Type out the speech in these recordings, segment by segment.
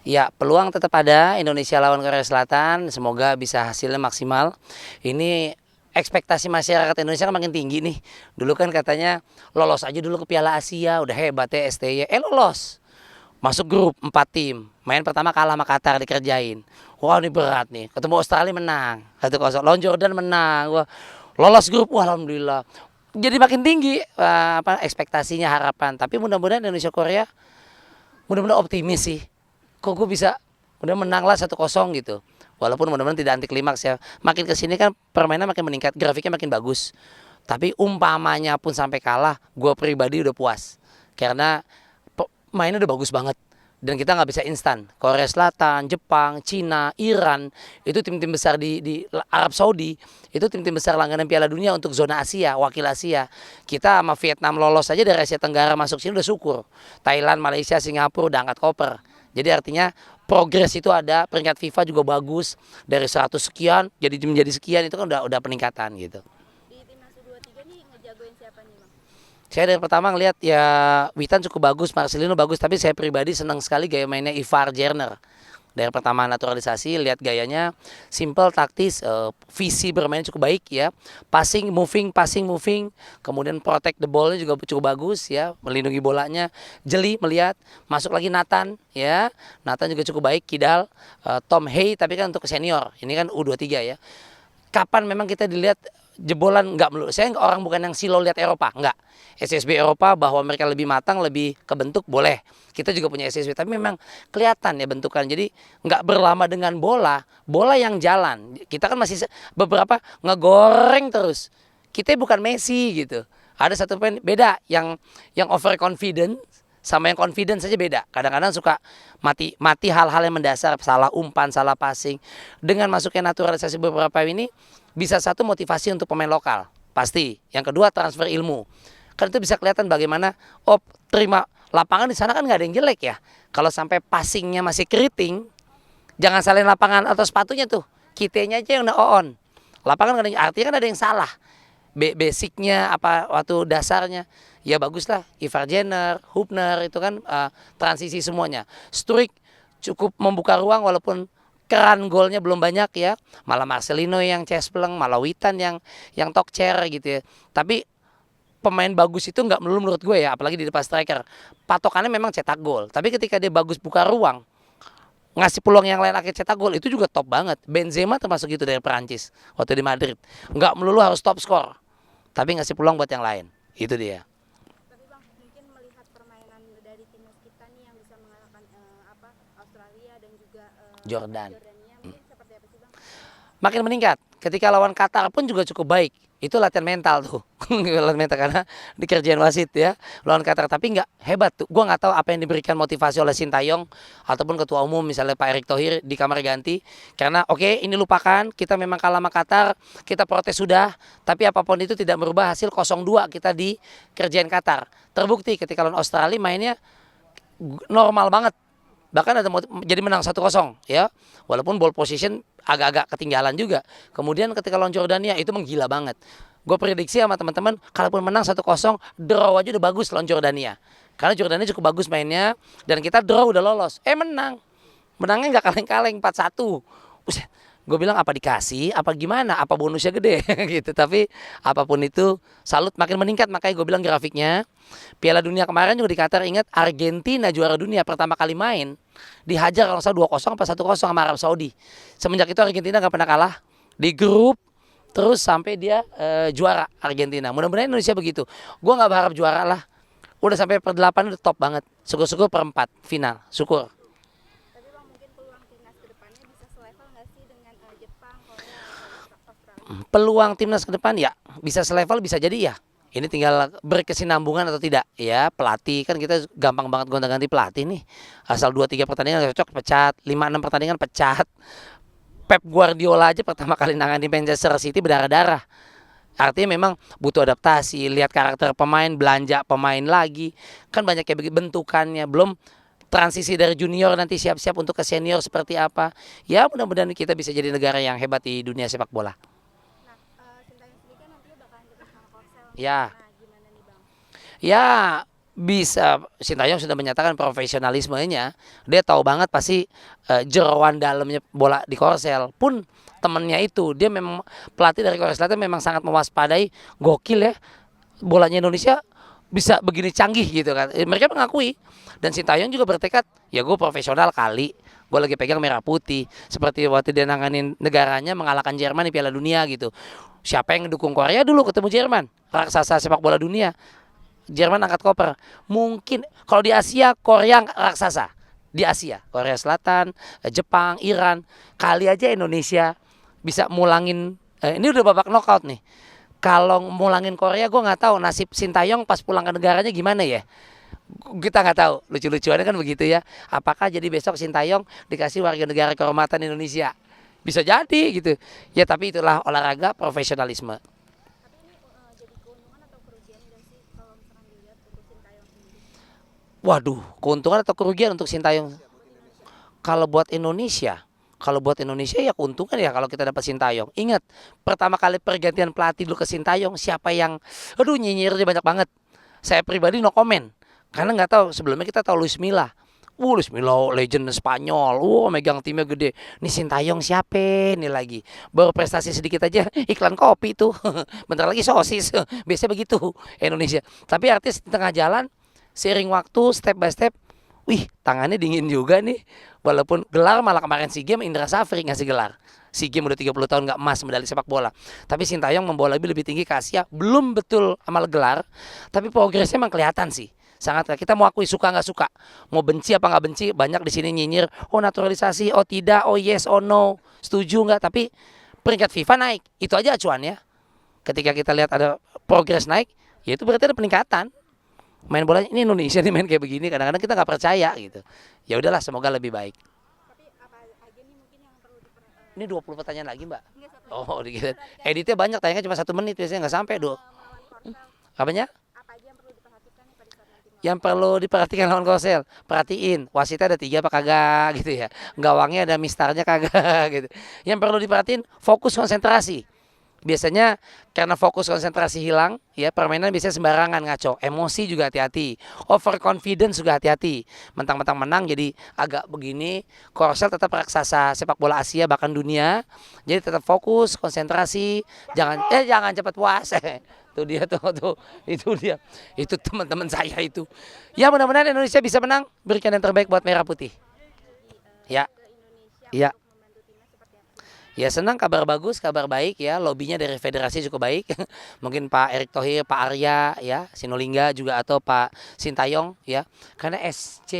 Ya, peluang tetap ada Indonesia lawan Korea Selatan. Semoga bisa hasilnya maksimal. Ini ekspektasi masyarakat Indonesia kan makin tinggi nih. Dulu kan katanya lolos aja dulu ke Piala Asia, udah hebat ya STY. Lolos. Masuk grup 4 tim. Main pertama kalah sama Qatar dikerjain. Wah, ini berat nih. Ketemu Australia menang 1-0. Lawan Jordan menang. Wah, lolos grup. Wah, alhamdulillah. Jadi makin tinggi ekspektasinya, harapan. Tapi mudah-mudahan Indonesia Korea mudah-mudahan optimis sih. Kok gue bisa udah menang lah 1-0 gitu. Walaupun mudah-mudahan tidak anti klimaks ya. Makin kesini kan permainan makin meningkat, grafiknya makin bagus. Tapi umpamanya pun sampai kalah, gue pribadi udah puas. Karena mainnya udah bagus banget. Dan kita nggak bisa instan. Korea Selatan, Jepang, Cina, Iran, itu tim-tim besar di Arab Saudi, itu tim-tim besar langganan Piala Dunia untuk zona Asia, wakil Asia. Kita sama Vietnam lolos aja dari Asia Tenggara masuk sini udah syukur. Thailand, Malaysia, Singapura udah angkat koper. Jadi artinya progres itu ada, peringkat FIFA juga bagus dari 100 sekian jadi menjadi sekian, itu kan udah peningkatan gitu. Di timnas U23 nih ngejagoin siapa nih bang? Saya dari pertama ngelihat ya Witan cukup bagus, Marcelino bagus, tapi saya pribadi senang sekali gaya mainnya Ivar Jerner. Dari pertama naturalisasi, lihat gayanya simple, taktis, visi bermain cukup baik ya. Passing, moving, kemudian protect the ball-nya juga cukup bagus ya, melindungi bolanya. Jeli melihat, masuk lagi Nathan ya. Nathan juga cukup baik, Kidal, Tom Hay tapi kan untuk senior. Ini kan U23 ya. Kapan memang kita dilihat jebolan, nggak melulu. Saya orang bukan yang silo lihat Eropa, nggak. SSB Eropa bahwa mereka lebih matang, lebih kebentuk boleh. Kita juga punya SSB, tapi memang kelihatan ya bentukan. Jadi nggak berlama dengan bola, bola yang jalan. Kita kan masih beberapa ngegoreng terus. Kita bukan Messi gitu. Ada satu poin beda, yang overconfident sama yang confident saja beda. Kadang-kadang suka mati hal-hal yang mendasar, salah umpan, salah passing. Dengan masuknya naturalisasi beberapa ini bisa satu motivasi untuk pemain lokal, pasti. Yang kedua transfer ilmu. Kan itu bisa kelihatan bagaimana terima lapangan di sana kan nggak ada yang jelek ya. Kalau sampai passingnya masih keriting, jangan salahin lapangan atau sepatunya tuh. Kitanya aja yang udah on. Lapangan kan artinya kan ada yang salah. Basicnya apa waktu dasarnya ya bagus lah. Ivar Jenner, Hubner itu kan transisi semuanya. Sturridge cukup membuka ruang walaupun keran golnya belum banyak ya. Malah Marcelino yang cespleng, malah Witan yang tokcer gitu ya. Tapi pemain bagus itu nggak melulu menurut gue ya, apalagi di depan striker. Patokannya memang cetak gol. Tapi ketika dia bagus buka ruang, ngasih peluang yang lain akhirnya cetak gol, itu juga top banget. Benzema termasuk itu dari Perancis waktu di Madrid. Nggak melulu harus top skor, tapi ngasih peluang buat yang lain. Itu dia. Tapi bang, mungkin melihat permainan dari timnas kita nih yang bisa mengalahkan Australia dan juga Jordan. Jordania, mungkin seperti apa sih bang? Makin meningkat. Ketika lawan Qatar pun juga cukup baik. Itu latihan mental tuh. Latihan mental karena dikerjain wasit ya. Lawan Qatar tapi nggak hebat tuh. Gua nggak tahu apa yang diberikan motivasi oleh Sintayong ataupun ketua umum misalnya Pak Erick Thohir di kamar ganti. Karena oke, ini lupakan, kita memang kalah sama Qatar, kita protes sudah, tapi apapun itu tidak merubah hasil 0-2 kita dikerjain Qatar. Terbukti ketika lawan Australia mainnya normal banget. Bahkan ada jadi menang 1-0 ya. Walaupun ball position agak-agak ketinggalan juga. Kemudian ketika lawan Jordania itu menggila banget. Gue prediksi sama teman-teman kalaupun menang 1-0, draw aja udah bagus lawan Jordania. Karena Jordania cukup bagus mainnya dan kita draw udah lolos. Menang. Menangnya nggak kaleng-kaleng 4-1. Buset. Gue bilang apa dikasih, apa gimana, apa bonusnya gede gitu. Tapi apapun itu salut makin meningkat, makanya gue bilang grafiknya. Piala Dunia kemarin juga di Qatar, ingat Argentina juara dunia pertama kali main dihajar kalau salah 2-0 apa 1-0 sama Arab Saudi. Semenjak itu Argentina nggak pernah kalah di grup terus sampai dia juara Argentina. Mudah-mudahan Indonesia begitu. Gue nggak berharap juara lah. Udah sampai per 8 udah top banget. Syukur-syukur per 4 final. Syukur. Tapi bang, mungkin peluang timnas kedepannya bisa selevel nggak sih dengan Jepang, Korea, atau Australia? Peluang timnas ke depan ya bisa selevel, bisa jadi ya. Ini tinggal berkesinambungan atau tidak ya. Pelatih kan kita gampang banget gonta-ganti pelatih nih. Asal 2-3 pertandingan cocok pecat, 5-6 pertandingan pecat. Pep Guardiola aja pertama kali nangani Manchester City berdarah-darah. Artinya memang butuh adaptasi, lihat karakter pemain, belanja pemain lagi. Kan banyak kayak begitu bentukannya, belum transisi dari junior nanti siap-siap untuk ke senior seperti apa. Ya mudah-mudahan kita bisa jadi negara yang hebat di dunia sepak bola. Nah, Sintayong sendiri kan nantinya bakalan ketemu sama Korsel nih. Ya, Nah, gimana nih bang? ya bisa Sintayong sudah menyatakan profesionalismenya, dia tahu banget pasti jeroan dalamnya bola di Korsel pun temennya itu dia memang pelatih dari Korea Selatan memang sangat mewaspadai, gokil ya bolanya Indonesia bisa begini canggih gitu kan. Mereka mengakui dan Sintayong juga bertekad ya gue profesional kali, gue lagi pegang merah putih seperti waktu dia nanganin negaranya mengalahkan Jerman di Piala Dunia gitu. Siapa yang dukung Korea dulu ketemu Jerman, raksasa sepak bola dunia. Jerman angkat koper. Mungkin kalau di Asia Korea raksasa. Di Asia, Korea Selatan, Jepang, Iran. Kali aja Indonesia bisa mulangin ini udah babak knockout nih. Kalau mulangin Korea gue nggak tahu nasib Sintayong pas pulang ke negaranya gimana ya. Kita nggak tahu. Lucu-lucuannya kan begitu ya. Apakah jadi besok Sintayong dikasih warga negara kehormatan Indonesia? Bisa jadi gitu. Ya tapi itulah olahraga profesionalisme. Tapi ini jadi keuntungan atau kerugian nggak sih kalau misalkan dilihat untuk Sintayong sendiri Waduh, keuntungan atau kerugian untuk Sintayong? buat Indonesia? Kalau buat Indonesia ya keuntungan ya kalau kita dapat Sintayong. Ingat, pertama kali pergantian pelatih dulu ke Sintayong, siapa yang aduh nyinyirnya banyak banget. Saya pribadi no comment. Karena nggak tahu sebelumnya kita tahu Luis Milla. Luis Milla legend Spanyol. Megang timnya gede. Nih Sintayong siapa nih lagi? Baru prestasi sedikit aja iklan kopi tuh. Bentar lagi sosis. Biasanya begitu Indonesia. Tapi artis di tengah jalan seiring waktu step by step, wih tangannya dingin juga nih. Walaupun gelar malah kemarin SEA Games Indra Safri ngasih gelar. SEA Games udah 30 tahun nggak emas medali sepak bola. Tapi Sintayong membawa lebih tinggi ke Asia. Belum betul amal gelar. Tapi progresnya emang kelihatan sih. Sangat kita mau akui suka nggak suka. Mau benci apa nggak benci. Banyak di sini nyinyir. Oh naturalisasi, oh tidak, oh yes, oh no. Setuju nggak? Tapi peringkat FIFA naik. Itu aja acuannya. Ketika kita lihat ada progres naik. Ya itu berarti ada peningkatan. Main bola ini Indonesia nih main kayak begini kadang-kadang kita nggak percaya gitu. Ya udahlah semoga lebih baik. Tapi apa aja nih mungkin yang perlu Ini 20 pertanyaan lagi mbak. enggak satu Oh dikit. Editnya banyak tayangnya cuma 1 menit biasanya nggak sampai do. melawan Korsel Apanya? apa aja yang perlu diperhatikan nih pada saat nanti melawan Yang perlu diperhatikan lawan Korsel, perhatiin wasitnya ada 3 apa kagak gitu ya. Gawangnya ada mistarnya kagak gitu. Yang perlu diperhatiin fokus konsentrasi. Biasanya karena fokus konsentrasi hilang, ya permainan bisa sembarangan ngaco. Emosi juga hati-hati. Overconfidence juga hati-hati. Mentang-mentang menang jadi agak begini. Korsel tetap raksasa sepak bola Asia bahkan dunia. Jadi tetap fokus, konsentrasi. Jangan cepat puas. Tuh dia tuh itu dia. Itu teman-teman saya itu. Ya mudah-mudahan Indonesia bisa menang. Berikan yang terbaik buat Merah Putih. Ya. ke Indonesia Ya. untuk membantu timnas seperti apa? Ya senang kabar bagus, kabar baik ya. Lobbynya dari federasi cukup baik. Mungkin Pak Erick Thohir, Pak Arya ya, Sinolingga juga atau Pak Sintayong ya. Karena SC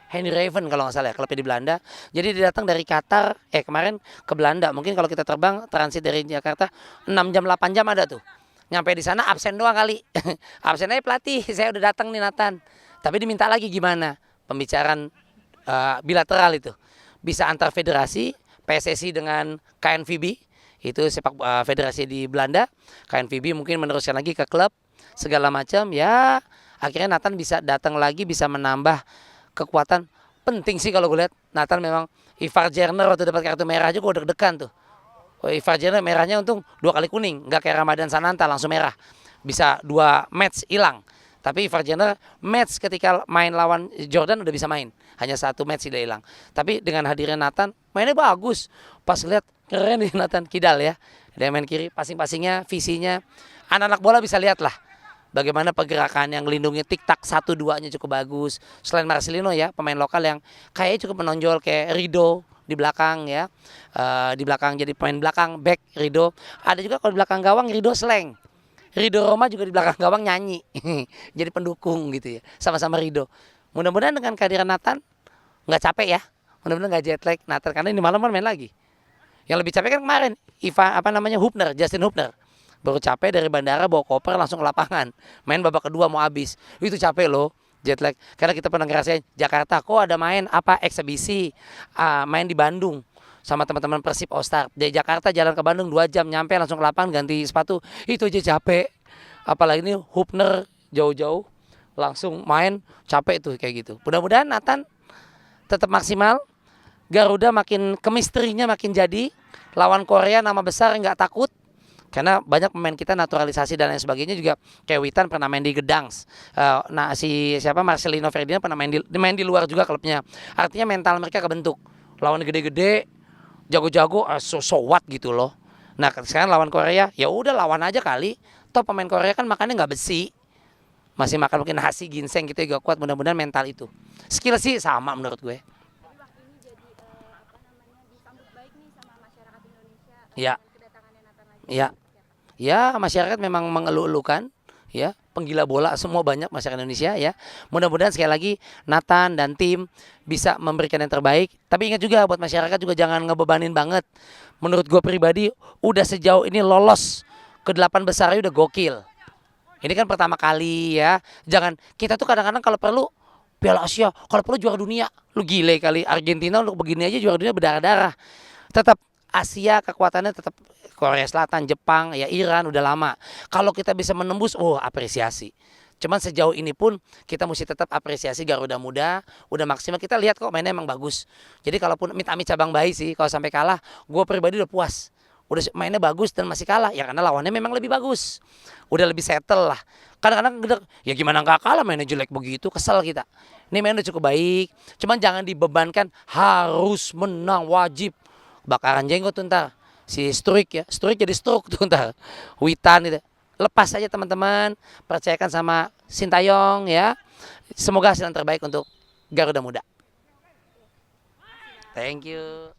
Henry Raven kalau nggak salah ya, klubnya di Belanda. Jadi dia datang dari Qatar, kemarin ke Belanda. Mungkin kalau kita terbang transit dari Jakarta 6 jam 8 jam ada tuh. Nyampe di sana absen doang kali. Absen aja pelatih, saya udah datang nih Nathan. Tapi diminta lagi gimana? Pembicaraan bilateral itu. Bisa antar federasi, PSSI dengan KNVB itu sepak federasi di Belanda. KNVB mungkin meneruskan lagi ke klub segala macam ya. Akhirnya Nathan bisa datang lagi, bisa menambah kekuatan. Penting sih kalau gue lihat Nathan memang Ivar Jerner waktu dapat kartu merah aja gue deg-degan tuh. Ivar Jerner merahnya untung 2 kali kuning, nggak kayak Ramadan Sananta langsung merah. Bisa 2 match hilang. Tapi Ivar Jenner match ketika main lawan Jordan udah bisa main. Hanya 1 match dia hilang. Tapi dengan hadirnya Nathan, mainnya bagus. Pas lihat keren nih Nathan Kidal ya. Dia main kiri, passing-passingnya, visinya. Anak-anak bola bisa lihat lah. Bagaimana pergerakan yang melindungi tik-tak 1-2-nya cukup bagus. Selain Marcelino ya, pemain lokal yang kayaknya cukup menonjol kayak Rido di belakang ya. Di belakang jadi pemain belakang, back Rido. Ada juga kalau di belakang gawang Rido Sleng. Rido Roma juga di belakang gawang nyanyi. Jadi pendukung gitu ya. Sama-sama Rido. Mudah-mudahan dengan kehadiran Nathan nggak capek ya. Mudah-mudahan nggak jet lag Nathan karena ini malam kan main lagi. Yang lebih capek kan kemarin Hubner, Justin Hubner. Baru capek dari bandara bawa koper langsung ke lapangan. Main babak kedua mau habis. Itu capek loh jet lag. Karena kita pernah ngerasain Jakarta kok ada main eksibisi main di Bandung sama teman-teman Persib All Star. Dari Jakarta jalan ke Bandung 2 jam, nyampe langsung ke lapangan ganti sepatu. Itu aja capek. Apalagi ini Hubner jauh-jauh langsung main, capek tuh kayak gitu. Mudah-mudahan Nathan tetap maksimal. Garuda makin chemistry-nya makin jadi. Lawan Korea nama besar nggak takut. Karena banyak pemain kita naturalisasi dan lain sebagainya juga, kayak Witan pernah main di Gedangs. Nah si siapa Marcelino Ferdinand pernah main di luar juga klubnya. Artinya mental mereka kebentuk. Lawan gede-gede, jago-jago, so what gitu loh. Nah sekarang lawan Korea, ya udah lawan aja kali. Toh pemain Korea kan makannya nggak besi, masih makan mungkin nasi ginseng gitu ya, gak kuat. Mudah-mudahan mental itu. Skill sih sama menurut gue. Jadi Bang, ini jadi apa namanya disambut baik nih sama masyarakat Indonesia Ya, dengan kedatangannya Nathan lagi. ya. Ya, masyarakat memang mengeluh-elukan, ya, penggila bola semua banyak masyarakat Indonesia ya. Mudah-mudahan sekali lagi Nathan dan tim bisa memberikan yang terbaik. Tapi ingat juga buat masyarakat juga jangan ngebebanin banget. Menurut gue pribadi udah sejauh ini lolos ke 8 besar udah gokil. Ini kan pertama kali ya. Jangan kita tuh kadang-kadang kalau perlu Piala Asia, kalau perlu juara dunia. Lu gile kali Argentina untuk begini aja juara dunia berdarah-darah. Tetap Asia kekuatannya tetap Korea Selatan, Jepang, ya Iran udah lama. Kalau kita bisa menembus, oh apresiasi. Cuman sejauh ini pun kita mesti tetap apresiasi Garuda Muda, udah maksimal. Kita lihat kok mainnya emang bagus. Jadi kalaupun amit-amit cabang bayi sih, kalau sampai kalah, gue pribadi udah puas. Udah mainnya bagus dan masih kalah, ya karena lawannya memang lebih bagus. Udah lebih settle lah. Kadang-kadang ya gimana nggak kalah mainnya jelek begitu, kesel kita. Ini mainnya udah cukup baik. Cuman jangan dibebankan harus menang wajib. Bakaran jenggot tuh ntar. Si Struik ya, Struik jadi stroke tuh ntar. Witan itu. Lepas aja teman-teman, percayakan sama Sintayong ya. Semoga hasil yang terbaik untuk Garuda Muda. Thank you.